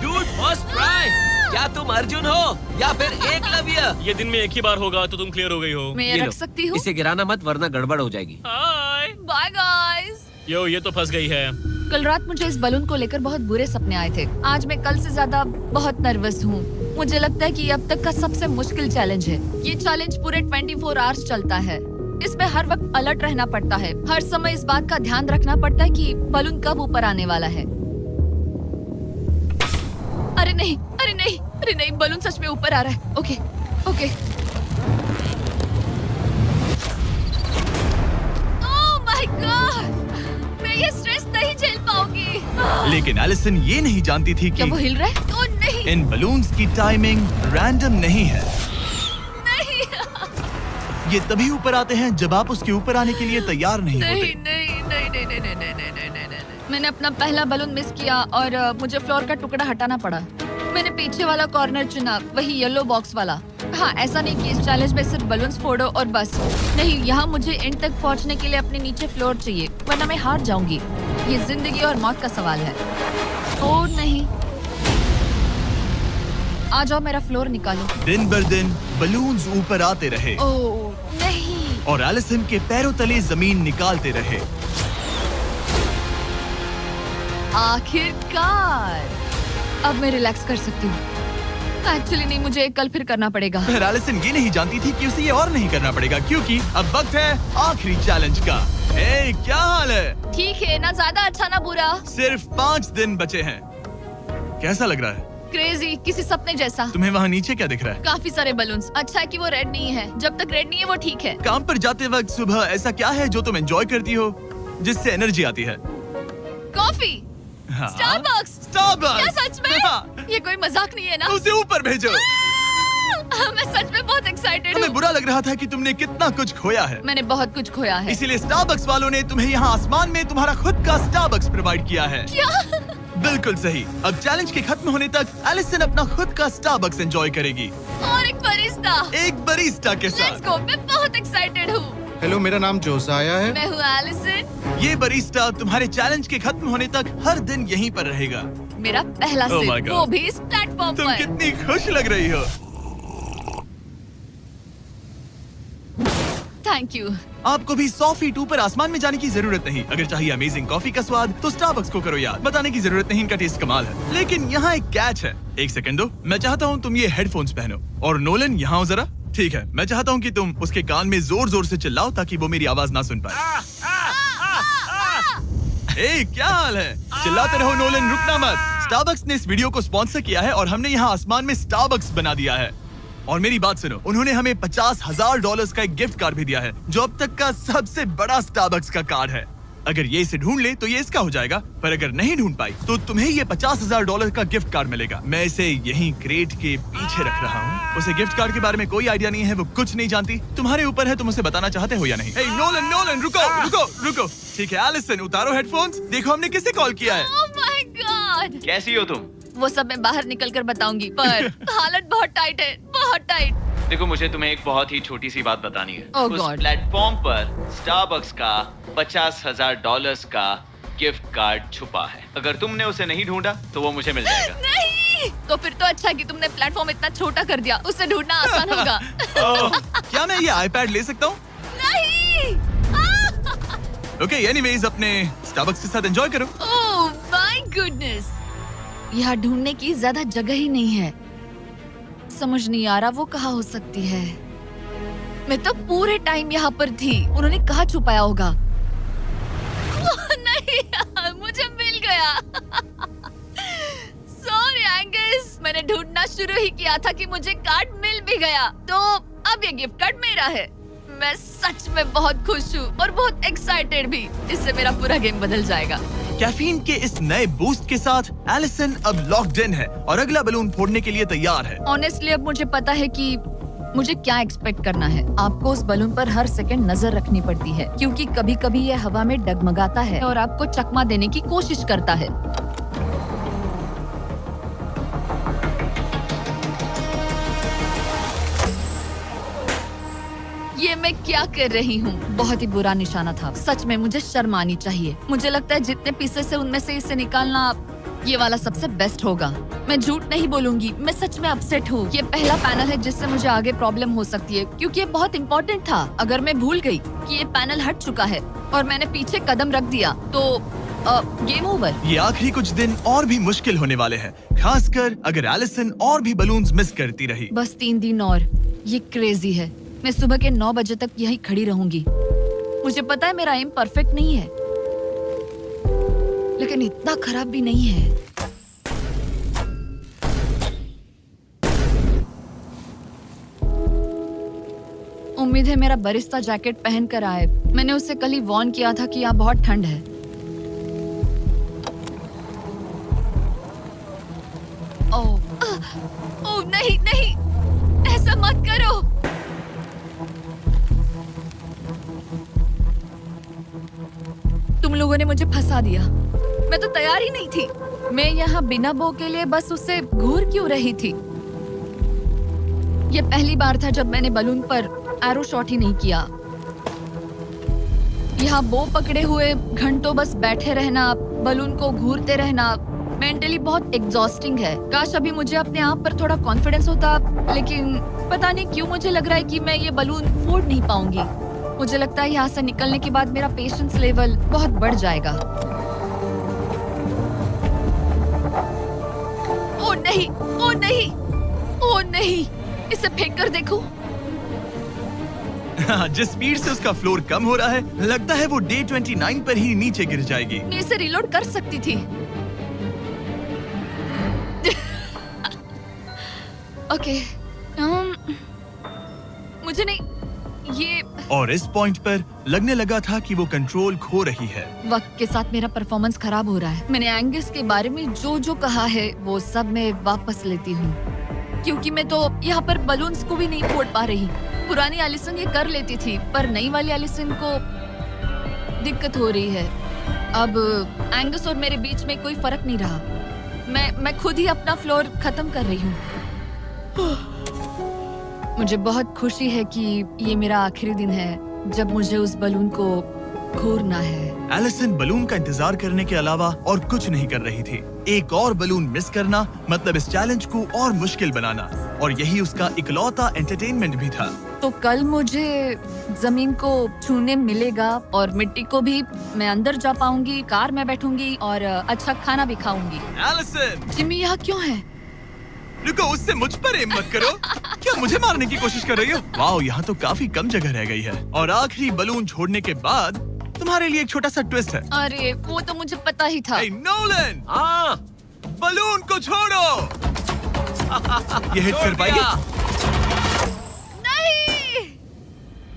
Dude, first try. क्या तुम अर्जुन हो या फिर एकलव्य? ये दिन में एक ही बार होगा तो तुम क्लियर हो गई हो। मैं ये रख सकती हूँ? इसे गिराना मत वरना गड़बड़ हो जाएगी। हाय। Bye guys. यो, ये तो फंस गई है। कल रात मुझे इस बलून को लेकर बहुत बुरे सपने आए थे। आज मैं कल से ज्यादा बहुत नर्वस हूँ। मुझे लगता है कि ये अब तक का सबसे मुश्किल चैलेंज है। ये चैलेंज पूरे 24 आवर्स चलता है। इसमें हर वक्त अलर्ट रहना पड़ता है। हर समय इस बात का ध्यान रखना पड़ता है कि बलून कब ऊपर आने वाला है। अरे नहीं, अरे नहीं, अरे नहीं, बलून सच में ऊपर आ रहा है। Okay, okay. Oh my God, मैं ये स्ट्रेस नहीं झेल पाऊंगी। लेकिन एलिसन ये नहीं जानती थी क्या कि वो हिल रहा है? ओ नहीं इन बलून्स की टाइमिंग रैंडम नहीं है। नहीं ये तभी ऊपर आते हैं जब आप उसके ऊपर आने के लिए तैयार नहीं नहीं होते। नहीं नहीं नहीं नहीं नहीं नहीं नहीं नहीं नहीं नहीं। मैंने अपना पहला बलून मिस किया और मुझे फ्लोर का टुकड़ा हटाना पड़ा। मैंने पीछे वाला कॉर्नर चुना, वही येलो बॉक्स वाला। हाँ, ऐसा नहीं कि इस चैलेंज में सिर्फ बलून्स फोड़ो और बस। नहीं, यहाँ मुझे एंड तक पहुँचने के लिए अपने नीचे फ्लोर चाहिए, वरना मैं हार जाऊंगी। ये जिंदगी और मौत का सवाल है। ओ नहीं, आ जाओ, मेरा फ्लोर निकालो। दिन बर दिन बलून्स ऊपर आते रहे ओ नहीं, और एलिसन के पैरों तले जमीन निकालते रहे। आखिरकार अब मैं रिलैक्स कर सकती हूँ। एक्चुअली नहीं, मुझे कल फिर करना पड़ेगा। फिर एलिसन ये नहीं जानती थी कि उसे ये और नहीं करना पड़ेगा, क्योंकि अब वक्त है आखिरी चैलेंज का। ए, क्या हाल है? ठीक है, ना ज्यादा अच्छा ना बुरा। सिर्फ 5 दिन बचे हैं। कैसा लग रहा है? क्रेजी, किसी सपने जैसा। तुम्हें वहाँ नीचे क्या दिख रहा है? काफी सारे बलून्स। अच्छा है कि वो रेड नहीं है। जब तक रेड नहीं है वो ठीक है। काम पर जाते वक्त सुबह ऐसा क्या है जो तुम एंजॉय करती हो, जिससे एनर्जी आती है? कॉफी। हाँ। स्टारबक्स। स्टारबक्स। क्या सच में? हाँ। ये कोई मजाक नहीं है ना? उसे ऊपर भेजो। मैं सच में बहुत एक्साइटेड हमें हूँ। बुरा लग रहा था कि तुमने कितना कुछ खोया है। मैंने बहुत कुछ खोया है। इसीलिए स्टारबक्स वालों ने तुम्हें यहाँ आसमान में तुम्हारा खुद का स्टारबक्स प्रोवाइड किया है। क्या? बिल्कुल सही। अब चैलेंज के खत्म होने तक एलिसन अपना खुद का स्टारबक्स एंजॉय करेगी, और एक बरिस्ता। एक बरिस्टा के लेट्स साथ। गो, मैं बहुत एक्साइटेड हूँ। हेलो, मेरा नाम जोसाया है। मैं हूँ एलिसन। ये बरिस्टा तुम्हारे चैलेंज के खत्म होने तक हर दिन यहीं पर रहेगा। मेरा पहला Oh my सिप, God. वो भी इस प्लेटफॉर्म तुम पर। कितनी खुश लग रही हो। Thank you. आपको भी 100 फीट ऊपर आसमान में जाने की जरूरत नहीं। अगर चाहिए अमेजिंग कॉफी का स्वाद तो स्टारबक्स को करो याद। बताने की जरूरत नहीं, इनका टेस्ट कमाल है। लेकिन यहाँ एक कैच है। एक सेकंड दो, मैं चाहता हूँ तुम ये हेडफोन्स पहनो। और नोलन, यहाँ आओ जरा। ठीक है, मैं चाहता हूँ कि तुम उसके कान में जोर जोर से चिल्लाओ ताकि वो मेरी आवाज ना सुन पाए। ए, क्या हाल है? चिल्लाते रहो नोलन, रुकना मत। स्टारबक्स ने इस वीडियो को स्पॉन्सर किया है और हमने यहाँ आसमान में स्टारबक्स बना दिया है। और मेरी बात सुनो, उन्होंने हमें $50,000 का एक गिफ्ट कार्ड भी दिया है, जो अब तक का सबसे बड़ा स्टारबक्स का कार्ड है। अगर ये इसे ढूंढ ले तो ये इसका हो जाएगा, पर अगर नहीं ढूंढ पाई तो तुम्हें ये $50,000 का गिफ्ट कार्ड मिलेगा। मैं इसे यहीं क्रेट के पीछे रख रहा हूँ। उसे गिफ्ट कार्ड के बारे में कोई आइडिया नहीं है, वो कुछ नहीं जानती। तुम्हारे ऊपर है तुम उसे बताना चाहते हो या नहीं। Hey, नोलन, रुको। ठीक है एलिसन, उतारो हेडफोन्स। देखो हमने किसे कॉल किया है। Oh my God. कैसी हो तुम? वो सब मैं बाहर निकल कर बताऊंगी, पर हालत बहुत टाइट है, बहुत टाइट। देखो, मुझे तुम्हें एक बहुत ही छोटी सी बात बतानी है। Oh उस God. प्लेटफॉर्म पर स्टारबक्स का $50,000 का गिफ्ट कार्ड छुपा है। अगर तुमने उसे नहीं ढूंढा तो वो मुझे मिल जाएगा। नहीं, तो फिर तो अच्छा है कि तुमने प्लेटफॉर्म इतना छोटा कर दिया, उसे ढूंढना आसान होगा। क्या मैं ये आईपैड ले सकता हूँ? नहीं। ओके, एनीवेज अपने स्टारबक्स के साथ एंजॉय करो। ओह माय गुडनेस, यहाँ ढूंढने की ज्यादा जगह ही नहीं है। समझ नहीं आ रहा वो कहाँ हो सकती है। मैं तो पूरे टाइम यहाँ पर थी, उन्होंने कहाँ छुपाया होगा। नहीं यार, मुझे मिल गया। सॉरी एंगस, मैंने ढूंढना शुरू ही किया था कि मुझे कार्ड मिल भी गया, तो अब ये गिफ्ट कार्ड मेरा है। मैं सच में बहुत खुश हूँ और बहुत एक्साइटेड भी। इससे मेरा पूरा गेम बदल जाएगा। कैफीन के इस नए बूस्ट के साथ एलिसन अब लॉक्ड इन है और अगला बलून फोड़ने के लिए तैयार है। ऑनेस्टली अब मुझे पता है कि मुझे क्या एक्सपेक्ट करना है। आपको उस बलून पर हर सेकंड नजर रखनी पड़ती है, क्योंकि कभी-कभी यह हवा में डगमगाता है और आपको चकमा देने की कोशिश करता है। ये मैं क्या कर रही हूँ? बहुत ही बुरा निशाना था। सच में मुझे शर्म आनी चाहिए। मुझे लगता है जितने पीसेस है उनमें से इसे निकालना ये वाला सबसे बेस्ट होगा। मैं झूठ नहीं बोलूंगी, मैं सच में अपसेट हूँ। ये पहला पैनल है जिससे मुझे आगे प्रॉब्लम हो सकती है, क्योंकि ये बहुत इम्पोर्टेंट था। अगर मैं भूल गई कि ये पैनल हट चुका है और मैंने पीछे कदम रख दिया तो गेम ओवर। ये आखिरी कुछ दिन और भी मुश्किल होने वाले हैं, खासकर अगर एलिसन और भी बलून्स मिस करती रही। बस 3 दिन और। ये क्रेजी है। मैं सुबह के 9 बजे तक यहीं खड़ी रहूंगी। मुझे पता है मेरा एम परफेक्ट नहीं है, लेकिन इतना खराब भी नहीं है। उम्मीद है मेरा बरिस्ता जैकेट पहन कर आए। मैंने उससे कल ही वार्न किया था कि यहाँ बहुत ठंड है। ओह नहीं नहीं, ऐसा मत करो। तुम लोगों ने मुझे फंसा दिया। मैं तो तैयार ही नहीं थी। मैं यहाँ बिना बो के लिए बस उससे घूर क्यों रही थी? ये पहली बार था जब मैंने बलून पर एरो शॉट ही नहीं किया। यहाँ बो पकड़े हुए घंटों बस बैठे रहना, बलून को घूरते रहना मेंटली बहुत एग्जॉस्टिंग है। काश अभी मुझे अपने आप पर थोड़ा कॉन्फिडेंस होता, लेकिन पता नहीं क्यों मुझे लग रहा है कि मैं ये बलून फोड़ नहीं पाऊंगी। मुझे लगता है यहाँ से निकलने के बाद मेरा पेशेंस लेवल बहुत बढ़ जाएगा। ओ नहीं, ओ नहीं, ओ नहीं, इसे फेंक कर देखो। जिस स्पीड से उसका फ्लोर कम हो रहा है, लगता है वो डे 29 पर ही नीचे गिर जाएगी। मैं इसे रिलोड कर सकती थी। ओके, मुझे नहीं ये। और इस पॉइंट पर लगने लगा था कि वो कंट्रोल खो रही है। वक्त के साथ मेरा परफॉर्मेंस खराब हो रहा है। मैंने एंगस के बारे में जो जो कहा है वो सब मैं वापस लेती हूँ, क्योंकि मैं तो यहाँ पर बलून्स को भी नहीं फोड़ पा रही। पुरानी एलिसन ये कर लेती थी, पर नई वाली एलिसन को दिक्कत हो रही है। अब एंगस और मेरे बीच में कोई फर्क नहीं रहा। मैं खुद ही अपना फ्लोर खत्म कर रही हूँ। मुझे बहुत खुशी है कि ये मेरा आखिरी दिन है जब मुझे उस बलून को घूरना है। एलिसन बलून का इंतजार करने के अलावा और कुछ नहीं कर रही थी। एक और बलून मिस करना मतलब इस चैलेंज को और मुश्किल बनाना, और यही उसका इकलौता एंटरटेनमेंट भी था। तो कल मुझे जमीन को छूने मिलेगा और मिट्टी को भी। मैं अंदर जा पाऊंगी, कार में बैठूंगी और अच्छा खाना भी खाऊंगी। एलिसन, जिमी यहाँ क्यों है? रुको, उससे मुझ पर एम मत करो। क्या मुझे मारने की कोशिश कर रही हो? वाओ, यहाँ तो काफी कम जगह रह गई है। और आखिरी बलून छोड़ने के बाद तुम्हारे लिए एक छोटा सा ट्विस्ट है। अरे वो तो मुझे पता ही था। Hey, नोलन, हाँ, बलून को छोड़ो। ये हिट कर पाएगी? नहीं,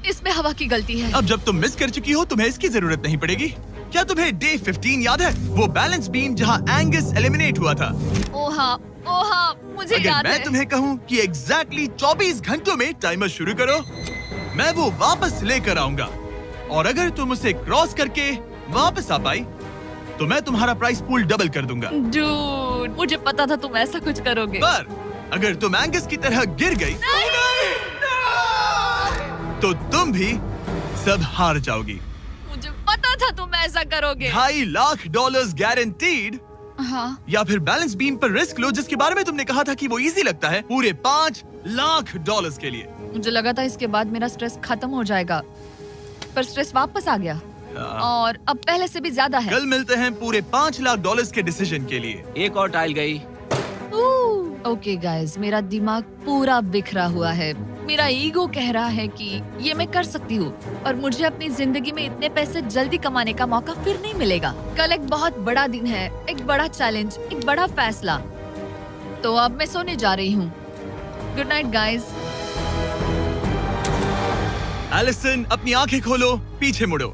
इसमें हवा की गलती है। अब जब तुम मिस कर चुकी हो, तुम्हें इसकी जरूरत नहीं पड़ेगी। क्या तुम्हें डे 15 याद है? वो बैलेंस बीम जहाँ एंगस एलिमिनेट हुआ था। ओह हाँ, मुझे अगर याद मैं है। तुम्हें कहूँ कि एग्जैक्टली 24 घंटों में टाइमर शुरू करो, मैं वो वापस लेकर आऊंगा। और अगर तुम उसे क्रॉस करके वापस आ पाई, तो मैं तुम्हारा प्राइस पूल डबल कर दूंगा। डूड, मुझे पता था तुम ऐसा कुछ करोगे। पर अगर तुम एंगस की तरह गिर गई, तो तुम भी सब हार जाओगी। मुझे पता था तुम ऐसा करोगे। $2.5 लाख गारंटीड। हाँ, या फिर बैलेंस बीम पर रिस्क लो, जिसके बारे में तुमने कहा था कि वो इजी लगता है, पूरे $5 लाख के लिए। मुझे लगा था इसके बाद मेरा स्ट्रेस खत्म हो जाएगा, पर स्ट्रेस वापस आ गया और अब पहले से भी ज्यादा है। कल मिलते हैं पूरे $5 लाख के डिसीजन के लिए। एक और टाइल गई। ओके गाइस, मेरा दिमाग पूरा बिखरा हुआ है। मेरा ईगो कह रहा है कि ये मैं कर सकती हूँ और मुझे अपनी जिंदगी में इतने पैसे जल्दी कमाने का मौका फिर नहीं मिलेगा। कल एक बहुत बड़ा दिन है, एक बड़ा चैलेंज, एक बड़ा फैसला। तो अब मैं सोने जा रही हूँ। Good night guys. एलिसन, अपनी आंखें खोलो, पीछे मुड़ो।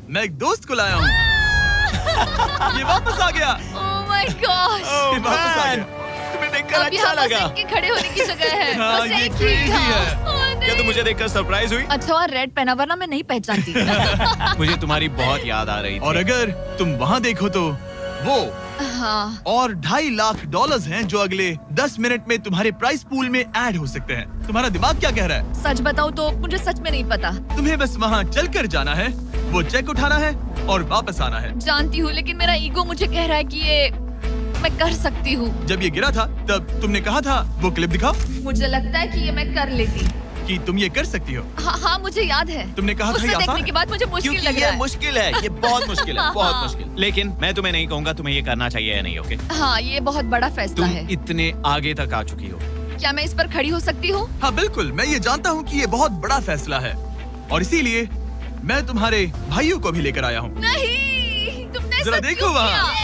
मैं एक दोस्त को लाया हूँ। ये वापस आ गया। ओह माय गॉश, ये वापस आ गया। तुम्हें देखकर अब अच्छा यहाँ बस लगा। इनके खड़े होने की जगह है। हाँ, बस ये एक ही crazy था। है। ओह, नहीं। क्या तुम मुझे देखकर सरप्राइज हुई? अच्छा और रेड पहना, वरना मैं नहीं पहचानती। मुझे तुम्हारी बहुत याद आ रही थी। और अगर तुम वहाँ देखो तो वो हाँ, और $2.5 लाख हैं जो अगले 10 मिनट में तुम्हारे प्राइस पूल में ऐड हो सकते हैं। तुम्हारा दिमाग क्या कह रहा है? सच बताऊँ तो मुझे सच में नहीं पता। तुम्हें बस वहाँ चल कर जाना है, वो चेक उठाना है और वापस आना है। जानती हूँ, लेकिन मेरा ईगो मुझे कह रहा है कि ये मैं कर सकती हूँ। जब ये गिरा था तब तुमने कहा था, वो क्लिप दिखाओ, मुझे लगता है कि ये मैं कर लेती। कि तुम ये कर सकती हो। हाँ हाँ, मुझे याद है। तुमने कहा था उसे ये आसान देखने है। के बाद मुझे मुश्किल क्योंकि लग ये रहा है। मुश्किल है, ये बहुत मुश्किल है, बहुत मुश्किल। लेकिन मैं तुम्हें नहीं कहूंगा तुम्हें ये करना चाहिए या नहीं, ओके? हाँ, ये बहुत बड़ा फैसला तुम है। इतने आगे तक आ चुकी हो। क्या मैं इस पर खड़ी हो सकती हूँ? हाँ बिल्कुल, मैं ये जानता हूँ कि ये बहुत बड़ा फैसला है और इसीलिए मैं तुम्हारे भाइयों को भी लेकर आया हूँ। नहीं, तुमने जरा ऐसा देखो क्यों वहाँ। किया?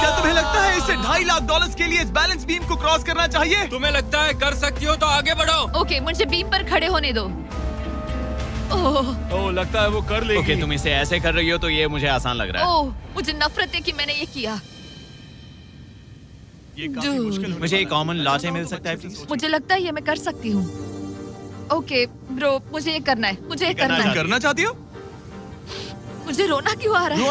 क्या तुम्हें लगता है इसे $2.5 लाख के लिए इस बैलेंस बीम को क्रॉस करना चाहिए? तुम्हें लगता है कर सकती हो तो आगे बढ़ो। ओके, मुझे बीम पर खड़े होने दो। ओह, ओह, लगता है वो कर लेगी। ओके, तुम इसे ऐसे कर रही हो तो ये मुझे आसान लग रहा है। ओह, मुझे नफरत है कि मैंने ये किया। ये काफी Dude. मुश्किल होने मुझे एक वाला है। कॉमन लॉटे मिल सकता है प्लीज? मुझे लगता है ये मैं कर सकती हूँ। ओके ब्रो, मुझे ये करना है, मुझे ये करना करना है। करना चाहती हो? मुझे रोना क्यों आ रहा है?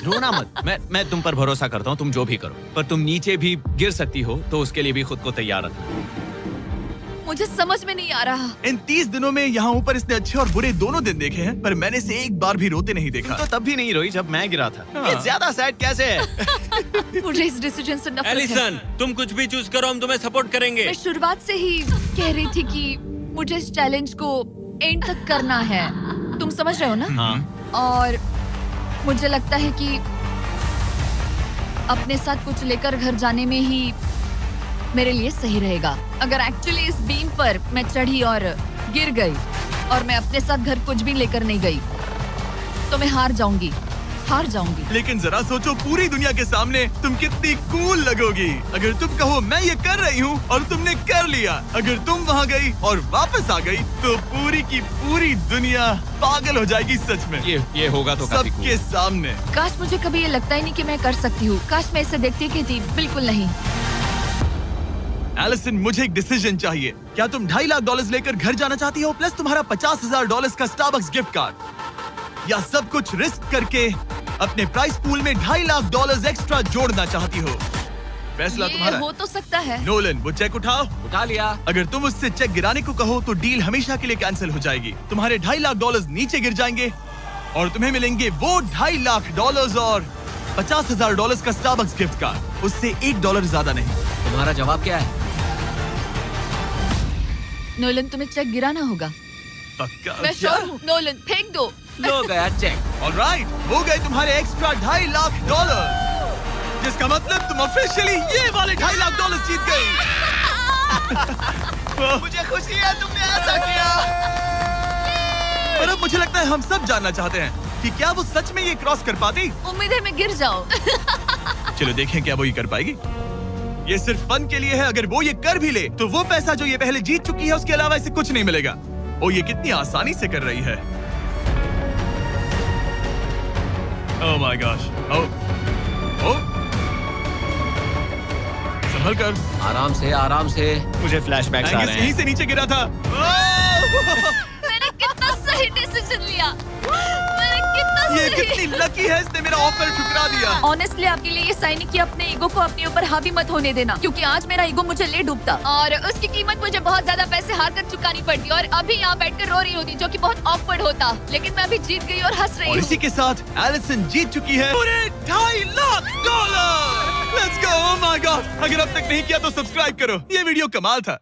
रोना मत। मैं तुम पर भरोसा करता हूँ, तुम जो भी करो, पर तुम नीचे भी गिर सकती हो, तो उसके लिए भी खुद को तैयार रखना। मुझे समझ में नहीं आ रहा। इन 30 दिनों में यहाँ ऊपर इसने अच्छे और बुरे दोनों दिन देखे हैं, पर मैंने इसे एक बार भी रोते नहीं देखा। तो तब भी नहीं रोई जब मैं गिरा था। हाँ। ये ज्यादा सैड कैसे है? मुझे इस डिसीजन से नफरत है। एलिसन, तुम कुछ भी चूज करो, हम तुम्हें सपोर्ट करेंगे। मैं शुरुआत से ही कह रही थी कि मुझे इस चैलेंज को एंड तक करना है। तुम समझ रहे हो ना? हाँ। और मुझे लगता है कि अपने साथ कुछ लेकर घर जाने में ही मेरे लिए सही रहेगा। अगर एक्चुअली इस बीम पर मैं चढ़ी और गिर गई और मैं अपने साथ घर कुछ भी लेकर नहीं गई, तो मैं हार जाऊंगी। लेकिन जरा सोचो, पूरी दुनिया के सामने तुम कितनी कूल लगोगी अगर तुम कहो मैं ये कर रही हूँ और तुमने कर लिया। अगर तुम वहाँ गई और वापस आ गई तो पूरी की पूरी दुनिया पागल हो जाएगी सच में। ये होगा तो काफी सबके सामने। काश मुझे कभी ये लगता ही नहीं कि मैं कर सकती हूँ। काश मैं इसे देखती की थी। बिल्कुल नहीं। एलिसन, मुझे एक डिसीजन चाहिए। क्या तुम $2.5 लाख लेकर घर जाना चाहती हो प्लस तुम्हारा $50,000 का स्टारबक्स गिफ्ट कार्ड, या सब कुछ रिस्क करके अपने प्राइस पूल में $2.5 लाख एक्स्ट्रा जोड़ना चाहती हो? फैसला ये तुम्हारा हो है। तो सकता है। नोलन, वो चेक उठाओ। उठा लिया। अगर तुम उससे चेक गिराने को कहो तो डील हमेशा के लिए कैंसिल हो जाएगी। तुम्हारे $2.5 लाख नीचे गिर जाएंगे और तुम्हें मिलेंगे वो $2.5 लाख और $50,000 का स्टारबक्स गिफ्ट कार्ड। उससे $1 ज्यादा नहीं। तुम्हारा जवाब क्या है? नोलन, तुम्हें चेक गिराना होगा। पक्का? मैं श्योर हूँ। नोलन, फेंक दो। लो गया चेक। ऑलराइट, हो गए तुम्हारे एक्स्ट्रा $2.5 लाख, जिसका मतलब तुम ऑफिशियली ये वाले $2.5 लाख जीत गई। मुझे खुशी है तुमने ऐसा किया। पर अब मुझे लगता है हम सब जानना चाहते हैं कि क्या वो सच में ये क्रॉस कर पाती। उम्मीद है मैं गिर जाऊं। चलो देखें क्या वो ये कर पाएगी। ये सिर्फ फन के लिए है। अगर वो ये कर भी ले तो वो पैसा जो ये पहले जीत चुकी है उसके अलावा इसे कुछ नहीं मिलेगा। ओ, ये कितनी आसानी से कर रही है। ओह माय गॉश। ओ संभल कर। आराम से। मुझे फ्लैशबैक्स आ एंगस रहे यहीं हैं। से नीचे गिरा था। मैंने कितना सही डिसीजन लिया। ये कितनी लकी है, इसने मेरा ऑफर ठुकरा दिया। ऑनेस्टली आपके लिए ये साइन है कि अपने ईगो को अपने ऊपर हावी मत होने देना, क्योंकि आज मेरा ईगो मुझे ले डूबता और उसकी कीमत मुझे बहुत ज्यादा पैसे हार कर चुकानी पड़ती और अभी यहाँ बैठकर रो रही होती, जो कि बहुत ऑकवर्ड होता। लेकिन मैं अभी जीत गई और हंस रही और हूँ। इसी के साथ एलिसन जीत चुकी है पूरे $2.5 lakh. Let's go. Oh my God, अगर अब तक नहीं किया तो सब्सक्राइब करो। ये वीडियो कमाल था।